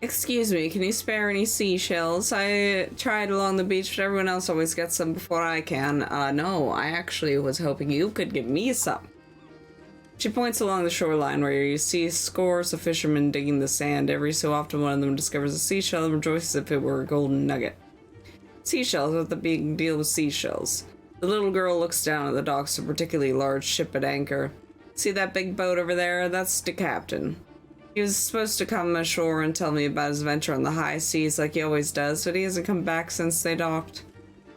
Excuse me, can you spare any seashells? I tried along the beach, but everyone else always gets some before I can. No, I actually was hoping you could give me some. She points along the shoreline where you see scores of fishermen digging the sand. Every so often one of them discovers a seashell and rejoices if it were a golden nugget. Seashells, what's the big deal with seashells? The little girl looks down at the docks of a particularly large ship at anchor. See that big boat over there? That's the captain. He was supposed to come ashore and tell me about his adventure on the high seas like he always does, but he hasn't come back since they docked.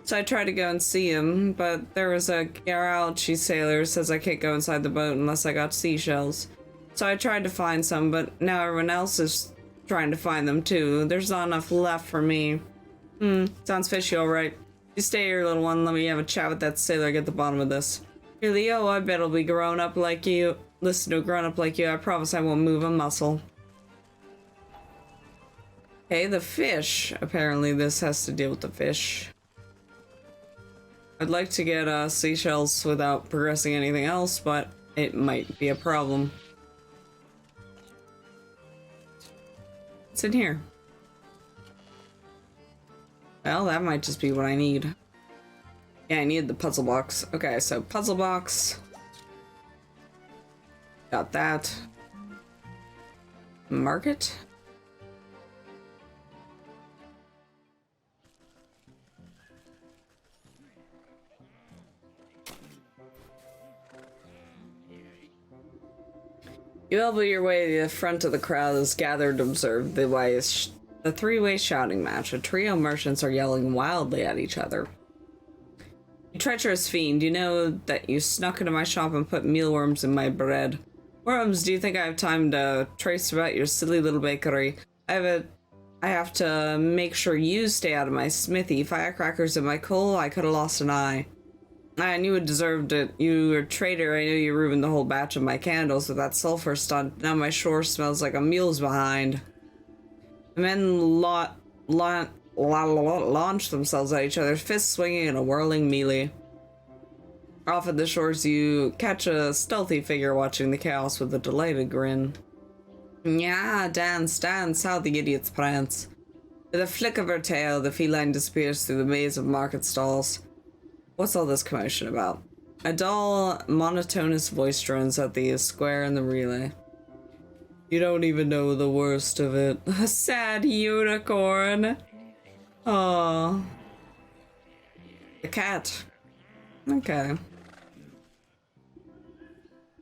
So I tried to go and see him, but there was a grouchy sailor who says I can't go inside the boat unless I got seashells. So I tried to find some, but now everyone else is trying to find them too. There's not enough left for me. Sounds fishy, alright. You stay here, little one. Let me have a chat with that sailor, get the bottom of this. Here, Leo, I bet I'll be grown up like you. Listen to a grown up like you, I promise I won't move a muscle. Okay, the fish. Apparently this has to deal with the fish. I'd like to get seashells without progressing anything else, but it might be a problem. What's in here? Well, that might just be what I need. Yeah, I need the puzzle box. Okay, so puzzle box. Got that. Market. You elbow your way to the front of the crowd as gathered to observe the three-way shouting match. A trio of merchants are yelling wildly at each other. You treacherous fiend, you know that you snuck into my shop and put mealworms in my bread. Worms, do you think I have time to trace about your silly little bakery? I have to make sure you stay out of my smithy. Firecrackers in my coal, I could have lost an eye. I knew it deserved it. You were a traitor. I knew you ruined the whole batch of my candles with that sulfur stunt. Now my shore smells like a mule's behind. The men launch themselves at each other, fists swinging in a whirling melee. Off at the shores, you catch a stealthy figure watching the chaos with a delighted grin. Yeah, dance, dance, how the idiots prance. With a flick of her tail, the feline disappears through the maze of market stalls. What's all this commotion about? A dull, monotonous voice drones at the square in the relay. You don't even know the worst of it. A sad unicorn. Oh. A cat. Okay.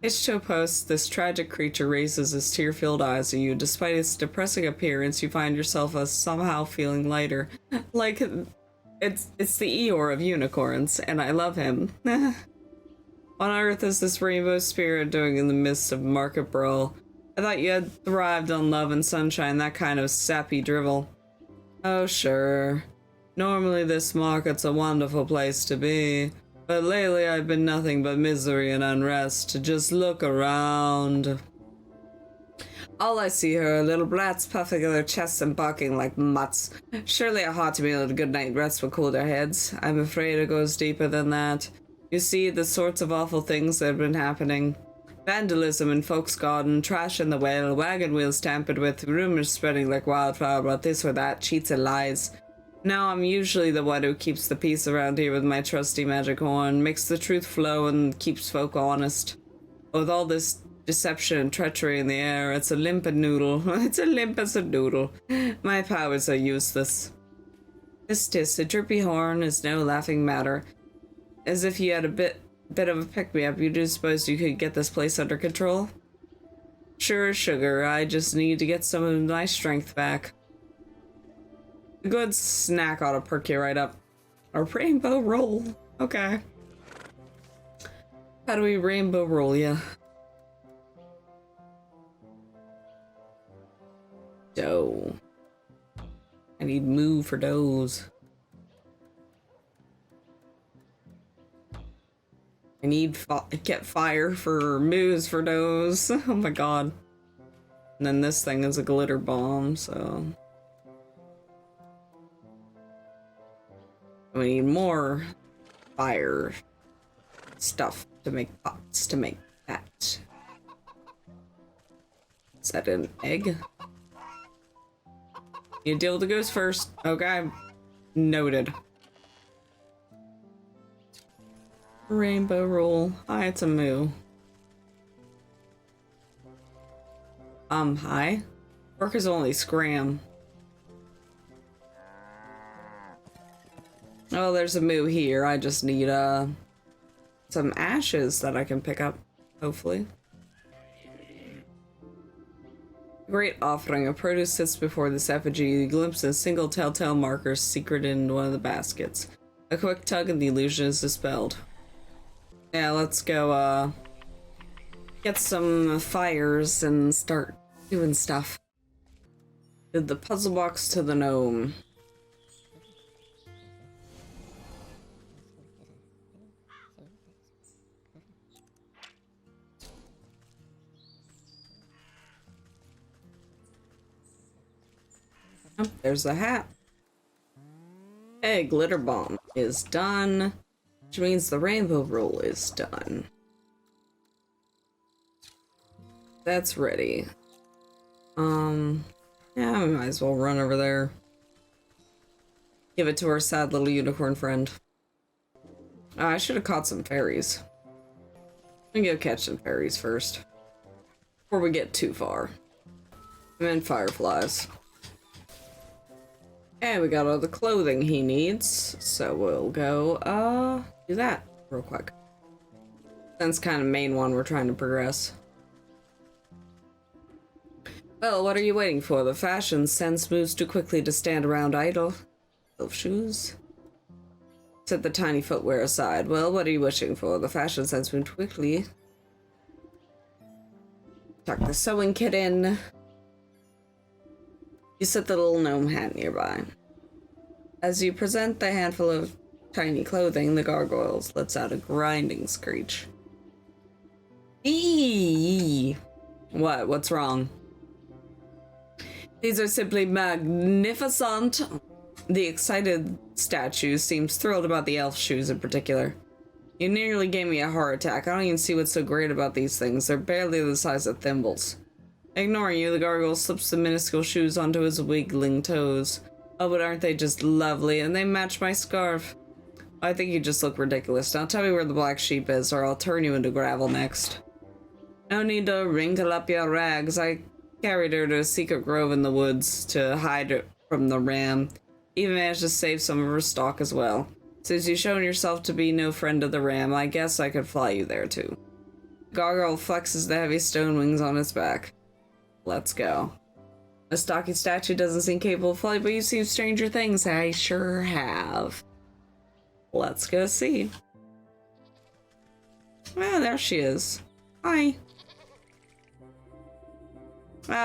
H2O posts, this tragic creature raises its tear-filled eyes at you. Despite its depressing appearance, you find yourself somehow feeling lighter. Like, it's the Eeyore of unicorns, and I love him. On Earth is this rainbow spirit doing in the midst of market brawl? I thought you had thrived on love and sunshine, that kind of sappy drivel. Oh, sure. Normally this market's a wonderful place to be, but lately I've been nothing but misery and unrest. Just look around. All I see are little brats puffing at their chests and barking like mutts. Surely a hearty meal and a good night rest will cool their heads. I'm afraid it goes deeper than that. You see, the sorts of awful things that have been happening. Vandalism in folks' garden, trash in the well, wagon wheels tampered with, rumors spreading like wildfire about this or that, cheats and lies. Now I'm usually the one who keeps the peace around here with my trusty magic horn, makes the truth flow and keeps folk honest. With all this deception and treachery in the air, it's a limp and noodle. It's a limp as a noodle. My powers are useless. Tis, a drippy horn is no laughing matter. As if you had a bit of a pick-me-up, you do suppose you could get this place under control? Sure as sugar, I just need to get some of my strength back. A good snack ought to perk you right up. A rainbow roll. Okay. How do we rainbow roll ya? Dough. I need moo for doughs. I need get fire for moos for doughs. Oh my god. And then this thing is a glitter bomb, so... we need more fire stuff to make pots to make that. Is that an egg? You deal with the goose first. Okay. Noted. Rainbow roll. Hi, it's a moo. Hi. Work is only scram. Oh, there's a moo here. I just need, some ashes that I can pick up, hopefully. Great offering. A produce sits before this effigy. You glimpse a single telltale marker secreted in one of the baskets. A quick tug and the illusion is dispelled. Yeah, let's go, get some fires and start doing stuff. Did the puzzle box to the gnome. Oh, there's the hat. Hey, glitter bomb is done, which means the rainbow roll is done. That's ready. Yeah, we might as well run over there. Give it to our sad little unicorn friend. Oh, I should have caught some fairies. I'm gonna go catch some fairies first. Before we get too far. And then fireflies. And we got all the clothing he needs, so we'll go, do that real quick. That's kind of main one we're trying to progress. Well, what are you waiting for? The fashion sense moves too quickly to stand around idle. Elf shoes? Set the tiny footwear aside. Well, what are you wishing for? The fashion sense moved quickly. Tuck the sewing kit in. You set the little gnome hat nearby. As you present the handful of tiny clothing, the gargoyles lets out a grinding screech. Eee! What? What's wrong? These are simply magnificent. The excited statue seems thrilled about the elf shoes in particular. You nearly gave me a heart attack. I don't even see what's so great about these things. They're barely the size of thimbles. Ignoring you, the gargoyle slips the minuscule shoes onto his wiggling toes. Oh, but aren't they just lovely? And they match my scarf. I think you just look ridiculous. Now tell me where the black sheep is, or I'll turn you into gravel next. No need to wrinkle up your rags. I carried her to a secret grove in the woods to hide her from the ram. Even managed to save some of her stock as well. Since you've shown yourself to be no friend of the ram, I guess I could fly you there too. Gargoyle flexes the heavy stone wings on its back. Let's go. A stocky statue doesn't seem capable of flight, but you've seen stranger things. I sure have. Let's go see. Well, there she is. Hi.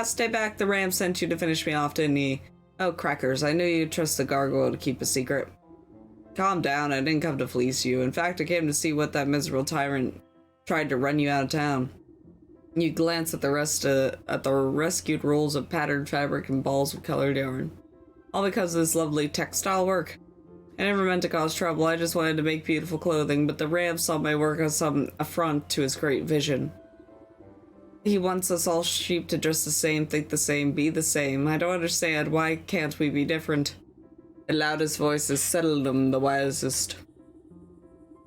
Stay back. The ram sent you to finish me off, didn't he? Oh, crackers. I knew you'd trust the gargoyle to keep a secret. Calm down. I didn't come to fleece you. In fact, I came to see what that miserable tyrant tried to run you out of town. You glance at the rescued rolls of patterned fabric and balls of colored yarn. All because of this lovely textile work. I never meant to cause trouble. I just wanted to make beautiful clothing, but the ram saw my work as some affront to his great vision. He wants us all sheep to dress the same, think the same, be the same. I don't understand. Why can't we be different? The loudest voice is seldom the wisest.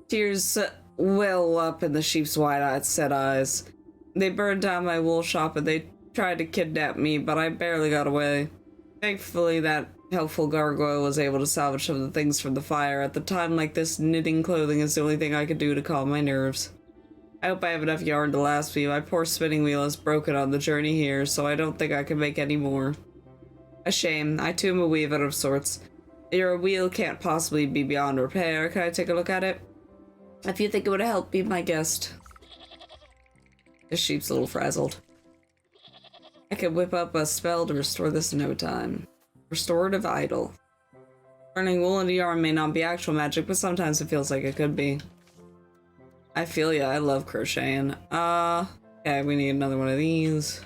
Tears well up in the sheep's wide-eyed set eyes. They burned down my wool shop and they tried to kidnap me, but I barely got away. Thankfully, that helpful gargoyle was able to salvage some of the things from the fire. At the time like this, knitting clothing is the only thing I could do to calm my nerves. I hope I have enough yarn to last me. My poor spinning wheel is broken on the journey here, so I don't think I can make any more. A shame. I too am a weaver of sorts. Your wheel can't possibly be beyond repair. Can I take a look at it? If you think it would help, be my guest. The sheep's a little frazzled. I could whip up a spell to restore this in no time. Restorative idol. Turning wool into yarn may not be actual magic, but sometimes it feels like it could be. I feel ya. I love crocheting. Okay, we need another one of these.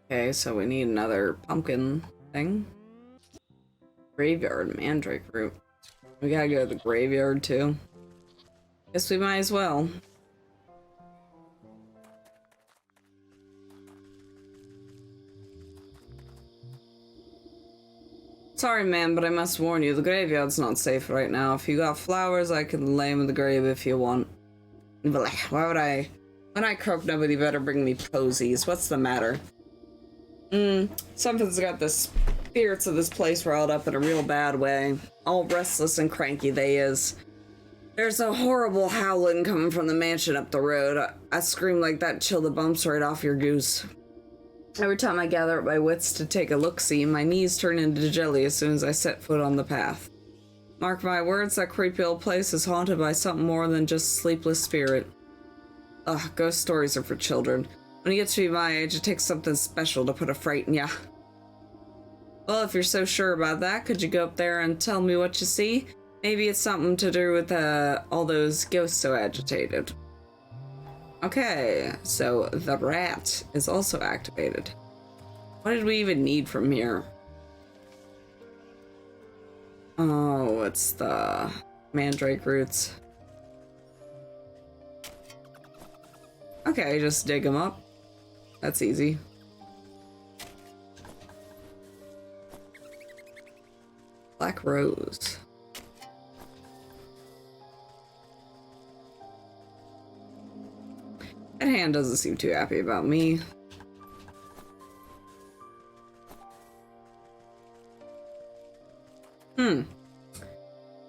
Okay, so we need another pumpkin thing. Graveyard mandrake root. We gotta go to the graveyard too. Guess we might as well. Sorry, man, but I must warn you, the graveyard's not safe right now. If you got flowers, I can lay 'em in the grave if you want. Blech, why would I? When I croak, nobody better bring me posies. What's the matter? Something's got the spirits of this place riled up in a real bad way. All restless and cranky they is. There's a horrible howling coming from the mansion up the road. I scream like that, chill the bumps right off your goose. Every time I gather up my wits to take a look-see, my knees turn into jelly as soon as I set foot on the path. Mark my words, that creepy old place is haunted by something more than just sleepless spirit. Ugh, ghost stories are for children. When you get to be my age, it takes something special to put a fright in ya. Well, if you're so sure about that, could you go up there and tell me what you see? Maybe it's something to do with all those ghosts so agitated. Okay, so the rat is also activated. What did we even need from here? Oh, it's the mandrake roots. Okay, just dig them up. That's easy. Black rose. That hand doesn't seem too happy about me.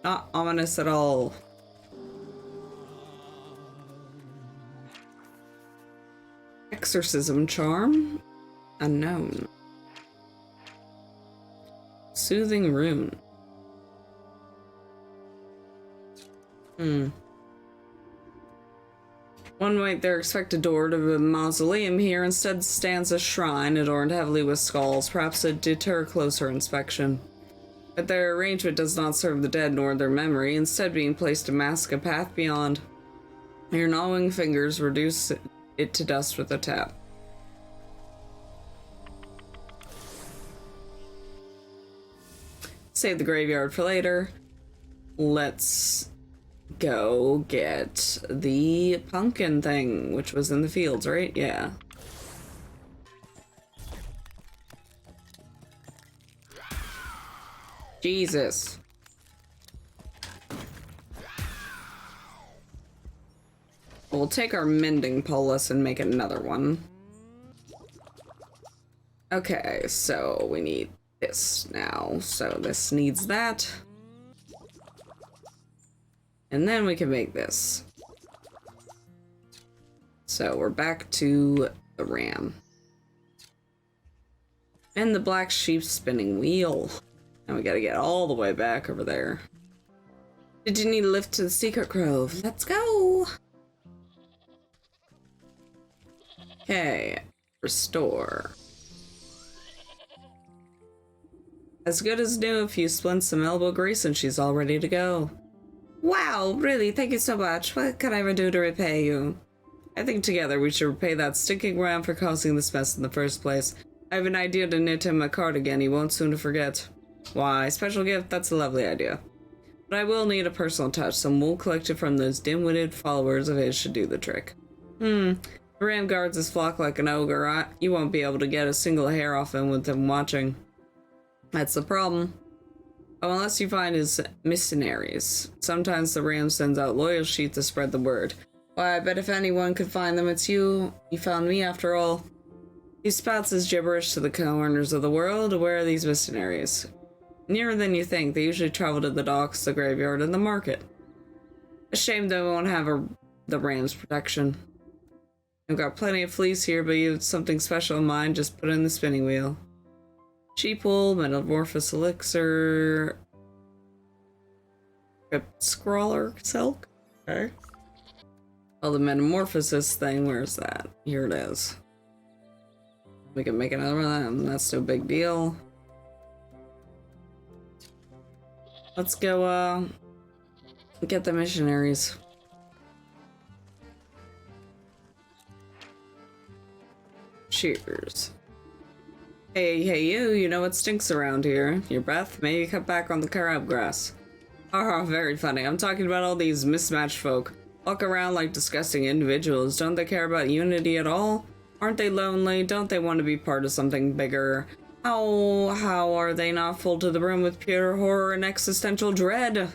Not ominous at all. Exorcism charm? Unknown. Soothing rune. One might there expect a door to the mausoleum here. Instead stands a shrine adorned heavily with skulls, perhaps to deter closer inspection. But their arrangement does not serve the dead nor their memory, instead being placed to mask a path beyond. Your gnawing fingers reduce it to dust with a tap. Save the graveyard for later. Let's go get the pumpkin thing, which was in the fields, right? Yeah. Jesus. We'll take our mending polis and make another one. Okay, so we need this now. So this needs that. And then we can make this. So we're back to the ram. And the black sheep spinning wheel. Now we gotta get all the way back over there. Did you need a lift to the secret grove? Let's go! Okay, restore. As good as new, if you splint some elbow grease and she's all ready to go. Wow, really, thank you so much. What can I ever do to repay you? I think together we should repay that stinking ram for causing this mess in the first place. I have an idea to knit him a cardigan he won't soon forget. Why, special gift, that's a lovely idea. But I will need a personal touch, some wool collected from those dim-witted followers of his should do the trick. The ram guards his flock like an ogre. You won't be able to get a single hair off him with him watching. That's the problem. Oh, unless you find his missionaries. Sometimes the ram sends out loyal sheep to spread the word. Why, I bet if anyone could find them, it's you. You found me after all. He spouts his gibberish to the corners of the world. Where are these missionaries? Nearer than you think. They usually travel to the docks, the graveyard, and the market. A shame they won't have the ram's protection. I've got plenty of fleece here, but you have something special in mind, just put it in the spinning wheel. Sheep wool, metamorphosis elixir, crypt scrawler silk. Okay. Oh, the metamorphosis thing, where's that? Here it is. We can make another one of them, that's no big deal. Let's go, get the missionaries. Cheers. Hey, you know what stinks around here? Your breath? Maybe cut back on the crabgrass. Haha, very funny. I'm talking about all these mismatched folk. Walk around like disgusting individuals. Don't they care about unity at all? Aren't they lonely? Don't they want to be part of something bigger? How are they not full to the brim with pure horror and existential dread?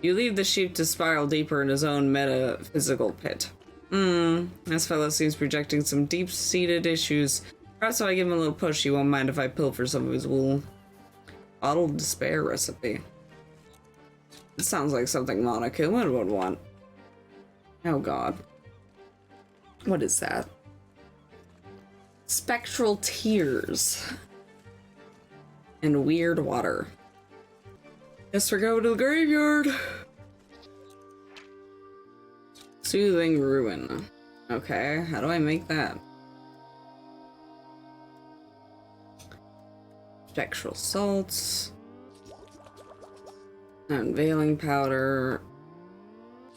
You leave the sheep to spiral deeper in his own metaphysical pit. This fellow seems projecting some deep-seated issues. Perhaps if I give him a little push, he won't mind if I pilfer some of his wool. Bottled despair recipe. It sounds like something Monokuma would want. Oh god. What is that? Spectral tears. And weird water. Guess we're going to the graveyard. Soothing ruin. Okay, how do I make that? Spectral salts. Unveiling powder.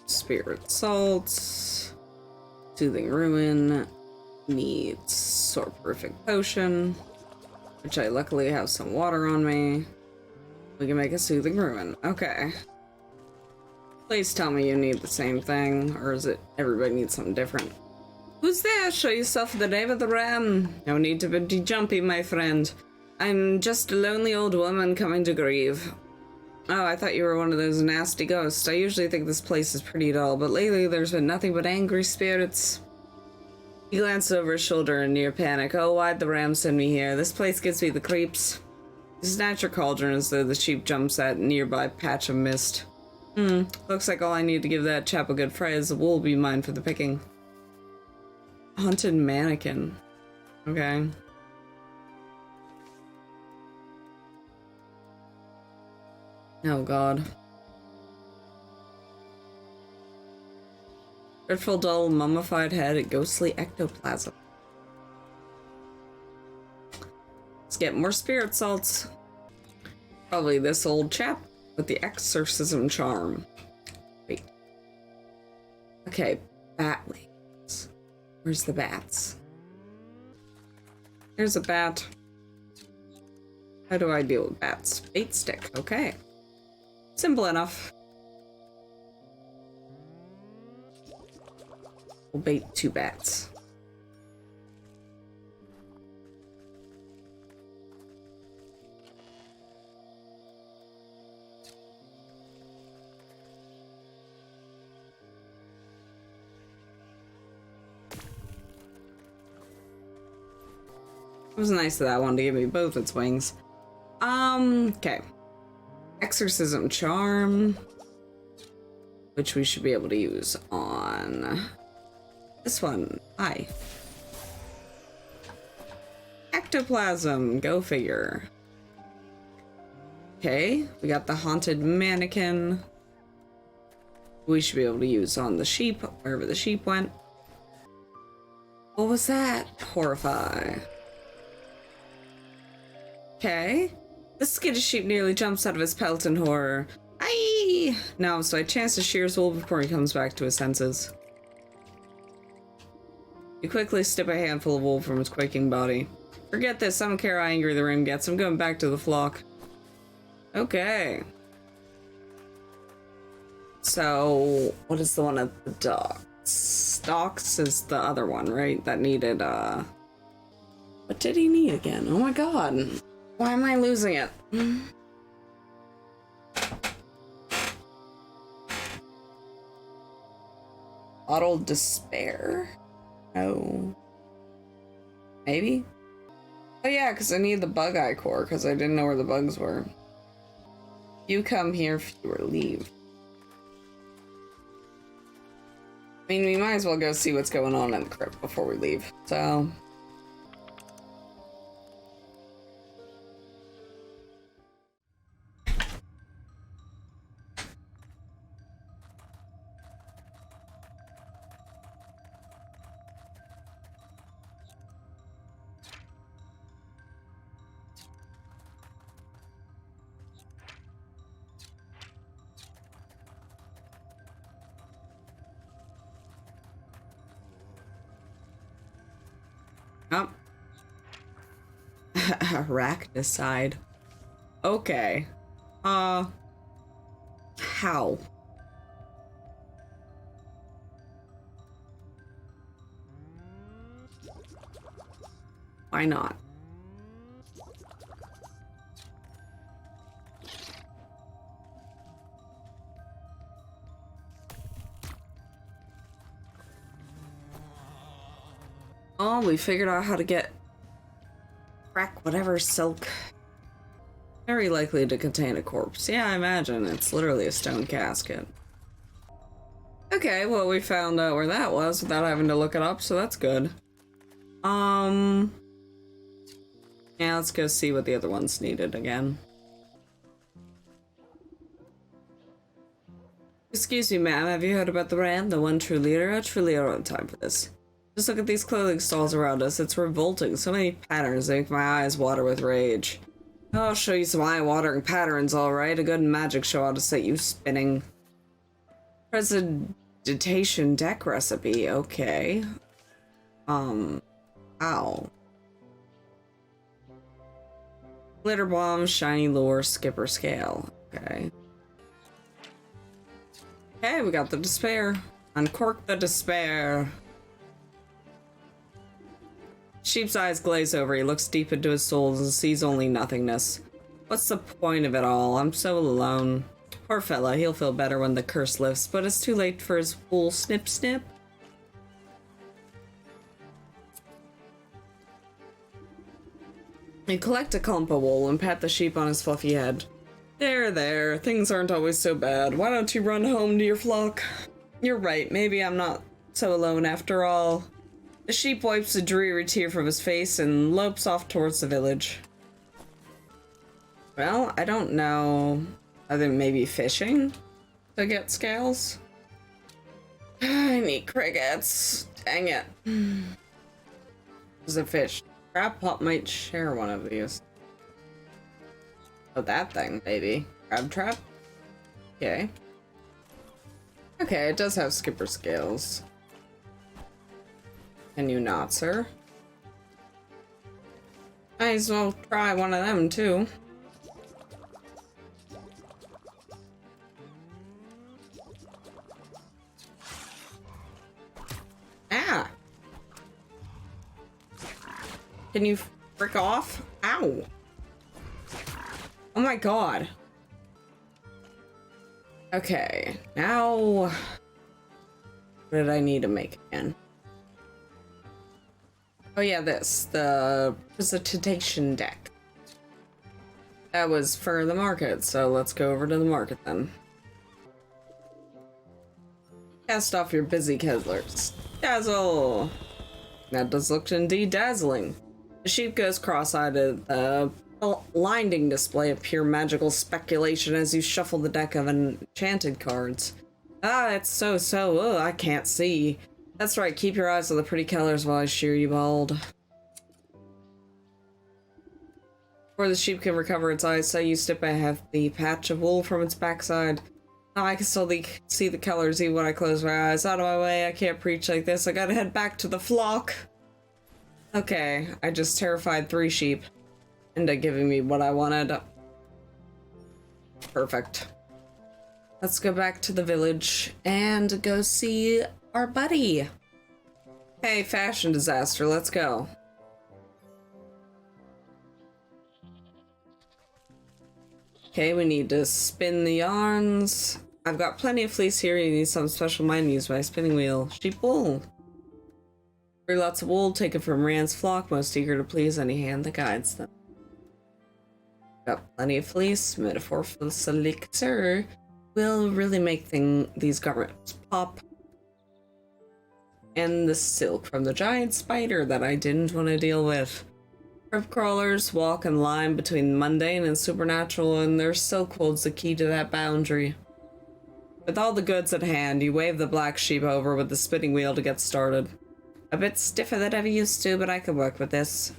Spirit salts. Soothing ruin. Needs soporific potion. Which I luckily have some water on me. We can make a soothing ruin. Okay. Please tell me you need the same thing, or is it everybody needs something different? Who's there? Show yourself in the name of the ram. No need to be jumpy, my friend. I'm just a lonely old woman coming to grieve. Oh, I thought you were one of those nasty ghosts. I usually think this place is pretty dull, but lately there's been nothing but angry spirits. He glanced over his shoulder in near panic. Oh, why'd the ram send me here? This place gives me the creeps. You snatch your cauldron as though the sheep jumps at a nearby patch of mist. Looks like all I need to give that chap a good fry is the wool will be mine for the picking. Haunted mannequin. Okay. Oh god. Dreadful dull mummified head, ghostly ectoplasm. Let's get more spirit salts. Probably this old chap with the exorcism charm. Wait. Okay, bat wings. Where's the bats? There's a bat. How do I deal with bats? Bait stick, okay. Simple enough. We'll bait 2 bats. It was nice of that one to give me both its wings. Okay. Exorcism charm, which we should be able to use on this one. Hi. Ectoplasm, go figure. Okay, we got the haunted mannequin. We should be able to use on the sheep, wherever the sheep went. What was that? Horrify. Okay. The skittish sheep nearly jumps out of his pelt in horror. Aye! Now, so I chance to shears wool before he comes back to his senses. You quickly snip a handful of wool from his quaking body. Forget this, I don't care how angry the ram gets, I'm going back to the flock. Okay. So, what is the one at the docks? Docks is the other one, right? That needed, what did he need again? Oh my god. Why am I losing it? Bottled despair? No. Maybe? Oh yeah, because I need the bug eye core, because I didn't know where the bugs were. You come here, fewer leave. I mean, we might as well go see what's going on in the crypt before we leave, so... Oh. Arachnicide. Okay. How? Why not? Well, we figured out how to crack whatever silk. Very likely to contain a corpse. Yeah, I imagine. It's literally a stone casket. Okay, well, we found out where that was without having to look it up, so that's good. Yeah, let's go see what the other ones needed again. Excuse me, ma'am, have you heard about the Ram, the one true leader? I truly don't have time for this. Just look at these clothing stalls around us. It's revolting. So many patterns that make my eyes water with rage. I'll show you some eye-watering patterns, alright. A good magic show ought to set you spinning. Presentation deck recipe, okay. Ow. Glitter bomb, shiny lure, skipper scale. Okay. Okay, we got the despair. Uncork the despair. Sheep's eyes glaze over. He looks deep into his soul and sees only nothingness. What's the point of it all? I'm so alone. Poor fella, he'll feel better when the curse lifts, but it's too late for his wool snip snip. You collect a clump of wool and pat the sheep on his fluffy head. There, things aren't always so bad. Why don't you run home to your flock? You're right, maybe I'm not so alone after all. The sheep wipes a dreary tear from his face and lopes off towards the village. Well, I don't know. I think maybe fishing to get scales? I need crickets. Dang it. There's a fish. Crab Pot might share one of these. Oh, that thing, maybe. Crab trap? Okay. Okay, it does have skipper scales. Can you not, sir? Might as well try one of them, too. Ah! Can you frick off? Ow! Oh my god. Okay, now... What did I need to make again? Oh yeah, the presentation deck. That was for the market, so let's go over to the market then. Cast off your busy kezzlers. Dazzle! That does look indeed dazzling. The sheep goes cross-eyed at the blinding display of pure magical speculation as you shuffle the deck of enchanted cards. Ah, it's so, I can't see. That's right, keep your eyes on the pretty colors while I shear you bald. Before the sheep can recover its eyesight, you step ahead the patch of wool from its backside. Now I can still see the colors even when I close my eyes. Out of my way, I can't preach like this. I gotta head back to the flock. Okay, I just terrified 3 sheep into giving me what I wanted. Perfect. Let's go back to the village and go see our buddy. Hey, fashion disaster, let's go. Okay, we need to spin the yarns. I've got plenty of fleece here. You need some special mind used by a spinning wheel. Sheep wool. For lots of wool taken from Rand's flock, most eager to please any hand that guides them. Got plenty of fleece. Metaphor for the selector will really make these garments pop. And the silk from the giant spider that I didn't want to deal with. Crypt crawlers walk in line between mundane and supernatural, and their silk holds the key to that boundary. With all the goods at hand, you wave the black sheep over with the spinning wheel to get started. A bit stiffer than I'm used to, but I can work with this.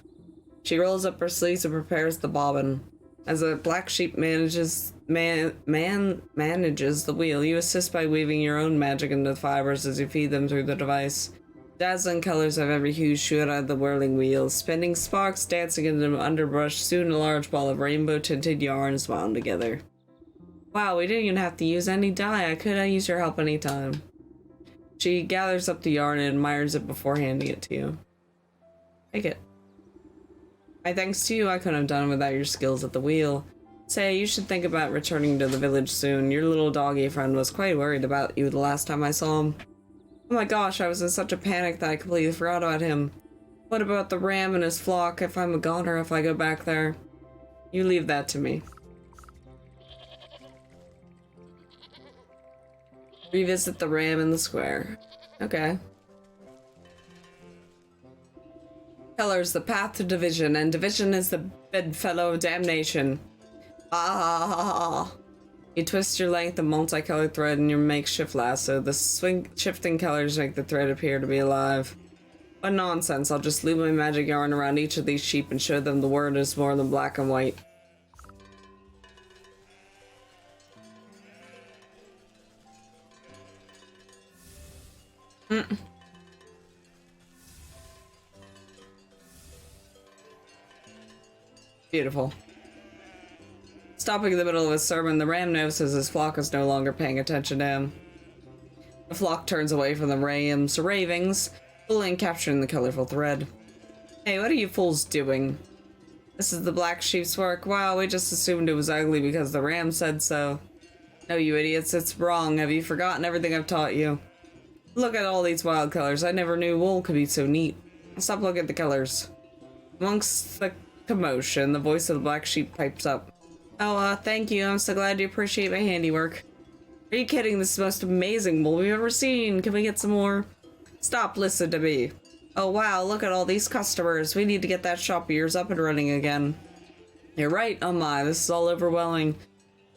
She rolls up her sleeves and prepares the bobbin. As the black sheep manages the wheel, you assist by weaving your own magic into the fibers as you feed them through the device. Dazzling colors of every hue shoot out of the whirling wheels, spinning sparks dancing in the underbrush. Soon a large ball of rainbow-tinted yarn is wound together. Wow, we didn't even have to use any dye. I could have used your help anytime. She gathers up the yarn and admires it before handing it to you. Take it. My thanks to you, I couldn't have done it without your skills at the wheel. Say, you should think about returning to the village soon. Your little doggy friend was quite worried about you the last time I saw him. Oh my gosh, I was in such a panic that I completely forgot about him. What about the ram and his flock if I'm a goner if I go back there? You leave that to me. Revisit the ram in the square. Okay. Colors, the path to division, and division is the bedfellow of damnation. Ah! You twist your length of multicolored thread in your makeshift lasso. The shifting colors make the thread appear to be alive. What nonsense, I'll just loop my magic yarn around each of these sheep and show them the word is more than black and white. Beautiful. Stopping in the middle of his sermon, the ram notices his flock is no longer paying attention to him. The flock turns away from the ram's ravings, fully capturing the colorful thread. Hey, what are you fools doing? This is the black sheep's work. Wow, we just assumed it was ugly because the ram said so. No, you idiots, it's wrong. Have you forgotten everything I've taught you? Look at all these wild colors. I never knew wool could be so neat. Stop looking at the colors. Amongst the commotion, the voice of the black sheep pipes up. Oh, thank you. I'm so glad you appreciate my handiwork. Are you kidding? This is the most amazing wool we've ever seen. Can we get some more? Stop, listen to me. Oh, wow, look at all these customers. We need to get that shop of yours up and running again. You're right. Oh my, this is all overwhelming.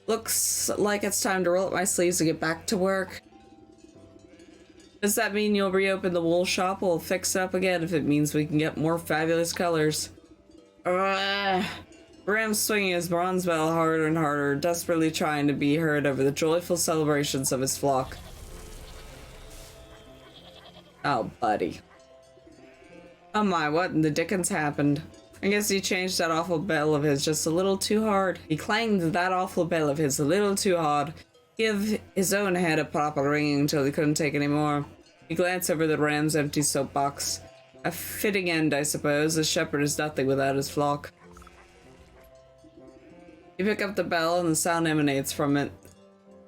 Looks like it's time to roll up my sleeves and get back to work. Does that mean you'll reopen the wool shop? We'll fix it up again if it means we can get more fabulous colors. Ram's swinging his bronze bell harder and harder, desperately trying to be heard over the joyful celebrations of his flock. Oh, buddy. Oh my, what in the dickens happened? I guess he changed that awful bell of his just a little too hard. He clanged that awful bell of his a little too hard. Give his own head a proper ringing until he couldn't take any more. He glanced over the ram's empty soapbox. A fitting end, I suppose. A shepherd is nothing without his flock. You pick up the bell and the sound emanates from it.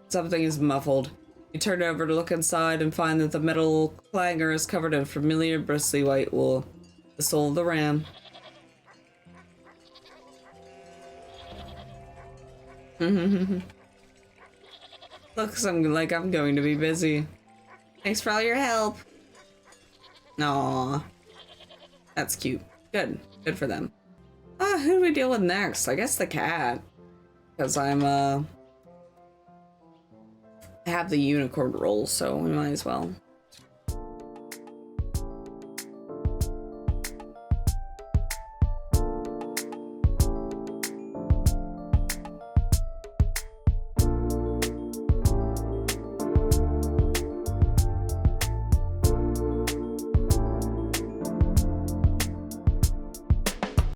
Something is muffled. You turn over to look inside and find that the metal clanger is covered in familiar bristly white wool. The soul of the ram. Looks like I'm going to be busy. Thanks for all your help. Aww. That's cute. Good. Good for them. Who do we deal with next? I guess the cat. Because I'm, have the unicorn roll, so we might as well.